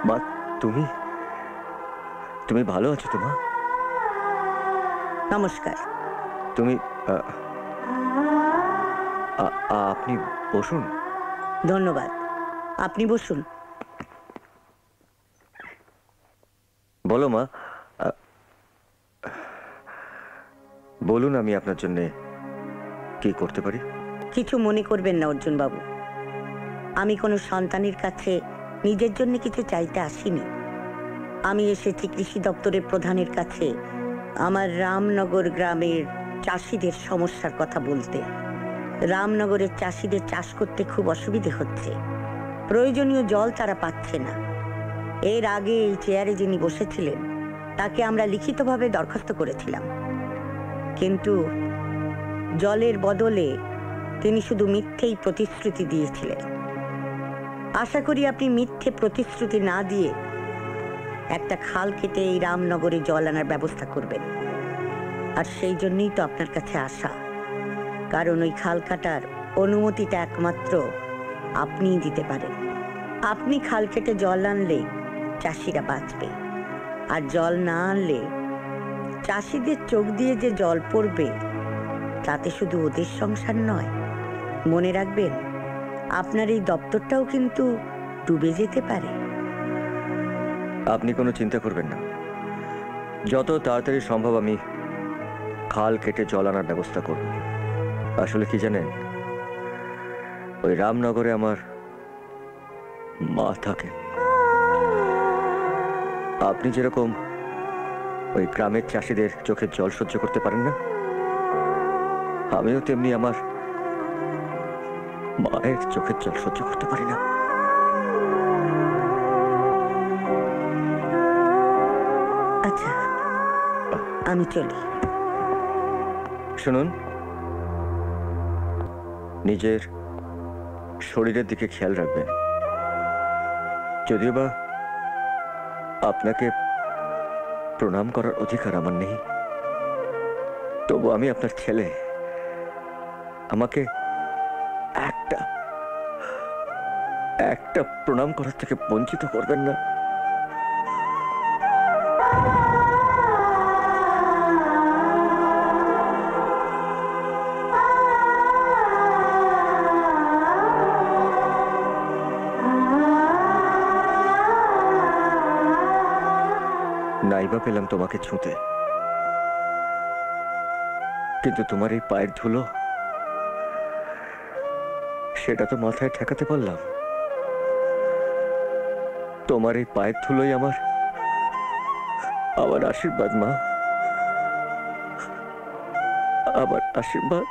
মা, তুমি তুমি ভালো আছো তো মা? নমস্কার। তুমি আপনি বসুন। ধন্যবাদ, আপনি বসুন। বলো মা, বলুন আমি আপনার জন্য কি করতে পারি? কিছু মনে করবেন না অর্জুন বাবু, আমি কোনো সন্তানের কাছে নিজের জন্য কিছু চাইতে আসিনি। আমি এসেছি কৃষি দপ্তরের প্রধানের কাছে আমার রামনগর গ্রামের চাষিদের সমস্যার কথা বলতে। রামনগরের চাষিদের চাষ করতে খুব অসুবিধে হচ্ছে, প্রয়োজনীয় জল তারা পাচ্ছে না। এর আগে এই চেয়ারে যিনি বসেছিলেন তাকে আমরা লিখিতভাবে দরখাস্ত করেছিলাম, কিন্তু জলের বদলে তিনি শুধু মিথ্যেই প্রতিশ্রুতি দিয়েছিলেন। আশা করি আপনি মিথ্যে প্রতিশ্রুতি না দিয়ে একটা খাল কেটে এই রামনগরে জল আনার ব্যবস্থা করবেন। আর সেই জন্যই তো আপনার কাছে আসা, কারণ ওই খাল কাটার অনুমতিটা একমাত্র আপনিই দিতে পারেন। আপনি খাল কেটে জল আনলে চাষিরা বাঁচবে, আর জল না আনলে চাষিদের চোখ দিয়ে যে জল পড়বে তাতে শুধু ওদের সংসার নয়, মনে রাখবেন আপনার এই দপ্তরটাও কিন্তু ডুবে যেতে পারে। আপনি কোনো চিন্তা করবেন না, যত তাড়াতাড়ি সম্ভব আমি খাল কেটে জল আনার ব্যবস্থা করব। আসলে কি জানেন, ওই রামনগরে আমার মা থাকে। আপনি যেরকম ওই গ্রামের চাষিদের চোখের জল সহ্য করতে পারেন না, আমিও তেমনি আমার মায়ের চোখের জল সহ্য করতে পারি না। আচ্ছা, আমি চলি। শুনুন, নিজের শরীরের দিকে খেয়াল রাখবেন। যদিও বা আপনাকে প্রণাম করার অধিকার আমার নেই, তবু আমি আপনার ছেলে, আমাকে একটা একটা প্রণাম করার থেকে বঞ্চিত করবেন না। নাইবা পেলাম তোমাকে ছুঁতে, কিন্তু তোমার এই পায়ের ধুলো, সেটা তো মাথায় ঠেকাতে পারলাম। তোমার এই পায়ের ধুলোই আমার আশীর্বাদ মা, আমার আশীর্বাদ।